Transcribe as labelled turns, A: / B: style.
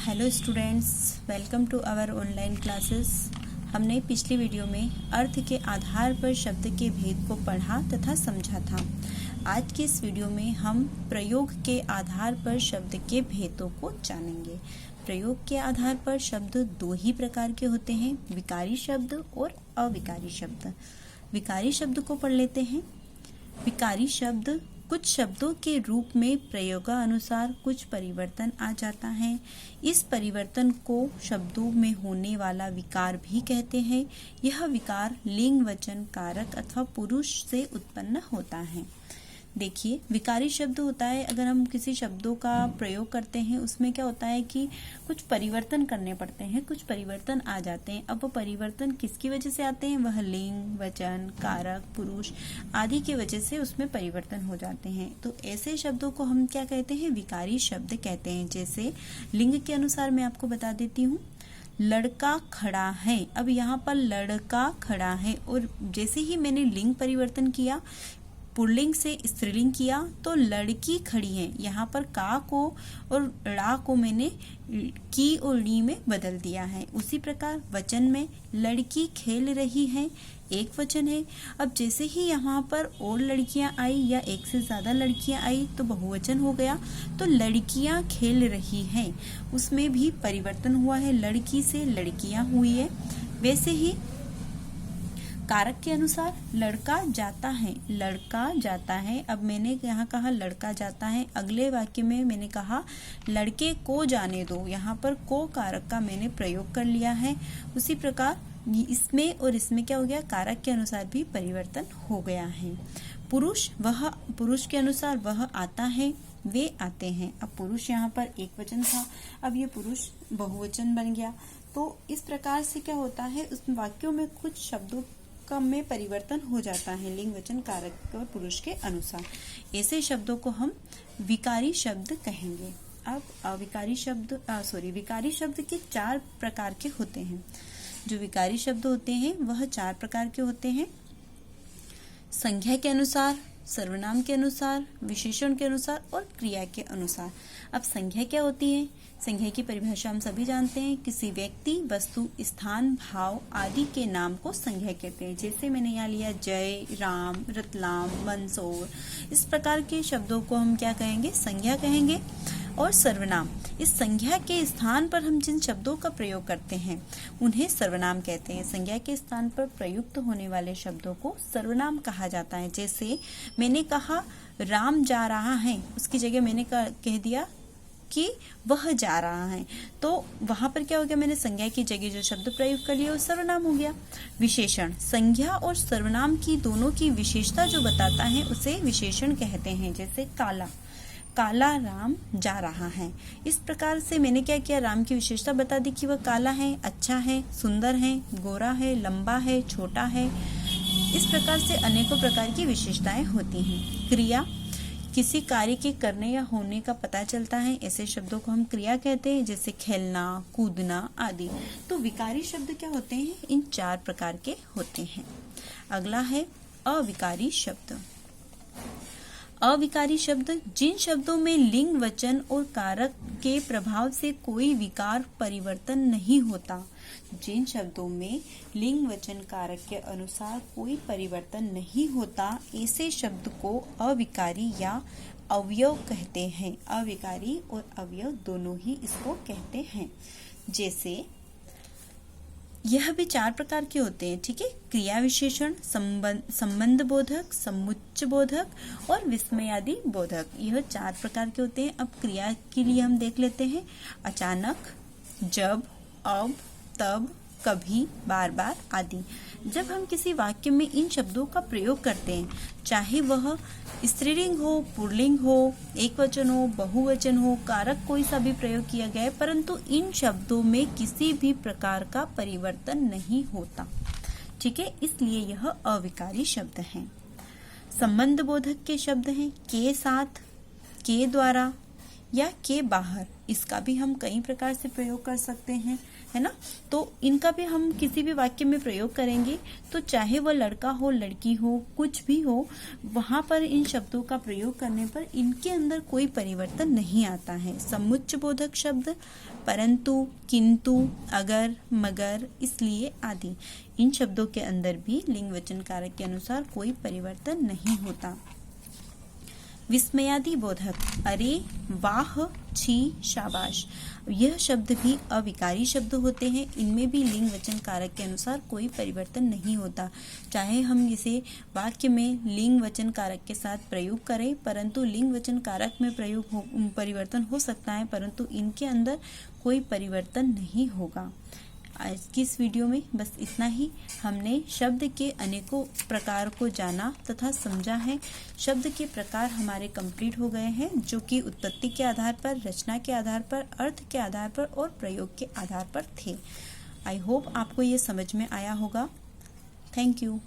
A: Hello students, welcome to our online classes. हमने पिछली video में अर्थ के आधार पर शब्द के भेद को पढ़ा तथा समझा था। आज की इस वीडियो में हम प्रयोग के आधार पर शब्द के भेदों को जानेंगे। प्रयोग के आधार पर शब्द दो ही प्रकार के होते हैं, विकारी शब्द और अविकारी शब्द। विकारी शब्द को पढ़ लेते हैं। विकारी शब्द कुछ शब्दों के रूप में प्रयोगानुसार कुछ परिवर्तन आ जाता है। इस परिवर्तन को शब्दों में होने वाला विकार भी कहते हैं। यह विकार लिंग, वचन, कारक अथवा पुरुष से उत्पन्न होता है। देखिए, विकारी शब्द होता है, अगर हम किसी शब्दों का प्रयोग करते हैं उसमें क्या होता है कि कुछ परिवर्तन करने पड़ते हैं, कुछ परिवर्तन आ जाते हैं। अब वो परिवर्तन किसकी वजह से आते हैं? वह लिंग, वचन, कारक, पुरुष आदि की वजह से उसमें परिवर्तन हो जाते हैं। तो ऐसे शब्दों को हम क्या कहते हैं? विकारी शब्द कहते हैं। जैसे लिंग के अनुसार मैं आपको बता देती हूँ, लड़का खड़ा है। अब यहाँ पर लड़का खड़ा है और जैसे ही मैंने लिंग परिवर्तन किया, पुल्लिंग से स्त्रीलिंग किया, तो लड़की खड़ी है। यहाँ पर का को और ड़ा को मैंने की और ली में बदल दिया है। उसी प्रकार वचन में लड़की खेल रही है, एक वचन है। अब जैसे ही यहाँ पर और लड़कियां आई या एक से ज्यादा लड़कियां आई तो बहुवचन हो गया। तो लड़कियां खेल रही हैं, उसमें भी परिवर्तन हुआ है, लड़की से लड़कियां हुई है। वैसे ही कारक के अनुसार लड़का जाता है, लड़का जाता है। अब मैंने यहाँ कहा लड़का जाता है, अगले वाक्य में मैंने कहा लड़के को जाने दो। यहाँ पर को कारक का मैंने प्रयोग कर लिया है। उसी प्रकार इसमें और इसमें क्या हो गया? कारक के अनुसार भी परिवर्तन हो गया है। पुरुष, वह पुरुष के अनुसार वह आता है, वे आते हैं। अब पुरुष यहाँ पर एक वचन था, अब ये पुरुष बहुवचन बन गया। तो इस प्रकार से क्या होता है, उस वाक्यों में कुछ शब्दों का में परिवर्तन हो जाता है लिंग, वचन, कारक और पुरुष के अनुसार। ऐसे शब्दों को हम विकारी शब्द कहेंगे। अब विकारी शब्द के चार प्रकार के होते हैं। जो विकारी शब्द होते हैं वह चार प्रकार के होते हैं: संज्ञा के अनुसार, सर्वनाम के अनुसार, विशेषण के अनुसार और क्रिया के अनुसार। अब संज्ञा क्या होती है? संज्ञा की परिभाषा हम सभी जानते हैं। किसी व्यक्ति, वस्तु, स्थान, भाव आदि के नाम को संज्ञा कहते हैं। जैसे मैंने यहाँ लिया जय, राम, रतलाम, मंदसौर। इस प्रकार के शब्दों को हम क्या कहेंगे? संज्ञा कहेंगे। और सर्वनाम, इस संज्ञा के स्थान पर हम जिन शब्दों का प्रयोग करते हैं उन्हें सर्वनाम कहते हैं। संज्ञा के स्थान पर प्रयुक्त होने वाले शब्दों को सर्वनाम कहा जाता है। जैसे मैंने कहा राम जा रहा है, उसकी जगह मैंने कह दिया कि वह जा रहा है, तो वहां पर क्या हो गया? मैंने संज्ञा की जगह जो शब्द प्रयोग कर लिया वो सर्वनाम हो गया। विशेषण, संज्ञा और सर्वनाम की दोनों की विशेषता जो बताता है उसे विशेषण कहते हैं। जैसे काला, काला राम जा रहा है। इस प्रकार से मैंने क्या किया? राम की विशेषता बता दी कि वह काला है, अच्छा है, सुंदर है, गोरा है, लंबा है, छोटा है। इस प्रकार से अनेकों प्रकार की विशेषताएं होती हैं। क्रिया, किसी कार्य के करने या होने का पता चलता है, ऐसे शब्दों को हम क्रिया कहते हैं। जैसे खेलना, कूदना आदि। तो विकारी शब्द क्या होते हैं? इन चार प्रकार के होते हैं। अगला है अविकारी शब्द। अविकारी शब्द जिन शब्दों में लिंग, वचन और कारक के प्रभाव से कोई विकार परिवर्तन नहीं होता। जिन शब्दों में लिंग, वचन, कारक के अनुसार कोई परिवर्तन नहीं होता, ऐसे शब्द को अविकारी या अवयव कहते हैं। अविकारी और अवयव दोनों ही इसको कहते हैं। जैसे यह भी चार प्रकार के होते हैं, ठीक है? क्रिया विशेषण, संबंध बोधक, समुच्चय बोधक और विस्मयादि बोधक। यह चार प्रकार के होते हैं। अब क्रिया के लिए हम देख लेते हैं: अचानक, जब, अब, तब, कभी, बार बार आदि। जब हम किसी वाक्य में इन शब्दों का प्रयोग करते हैं, चाहे वह स्त्रीलिंग हो, पुल्लिंग हो, एक वचन हो, बहुवचन हो, कारक कोई सा भी प्रयोग किया गया है, परंतु इन शब्दों में किसी भी प्रकार का परिवर्तन नहीं होता, ठीक है? इसलिए यह अविकारी शब्द है। संबंध बोधक के शब्द हैं के साथ, के द्वारा या के बाहर, इसका भी हम कई प्रकार से प्रयोग कर सकते हैं, है ना। तो इनका भी हम किसी भी वाक्य में प्रयोग करेंगे तो चाहे वह लड़का हो, लड़की हो, कुछ भी हो, वहां पर इन शब्दों का प्रयोग करने पर इनके अंदर कोई परिवर्तन नहीं आता है। समुच्चय बोधक शब्द परंतु, किंतु, अगर, मगर, इसलिए आदि, इन शब्दों के अंदर भी लिंग वचन कारक के अनुसार कोई परिवर्तन नहीं होता। विस्मयादि बोधक अरे, वाह, छी, शाबाश, यह शब्द भी अविकारी शब्द होते हैं। इनमें भी लिंग वचन कारक के अनुसार कोई परिवर्तन नहीं होता। चाहे हम इसे वाक्य में लिंग वचन कारक के साथ प्रयोग करें, परंतु लिंग वचन कारक में परिवर्तन हो सकता है, परंतु इनके अंदर कोई परिवर्तन नहीं होगा। आज की इस वीडियो में बस इतना ही। हमने शब्द के अनेकों प्रकार को जाना तथा समझा है। शब्द के प्रकार हमारे कंप्लीट हो गए हैं, जो कि उत्पत्ति के आधार पर, रचना के आधार पर, अर्थ के आधार पर और प्रयोग के आधार पर थे। आई होप आपको ये समझ में आया होगा। Thank you.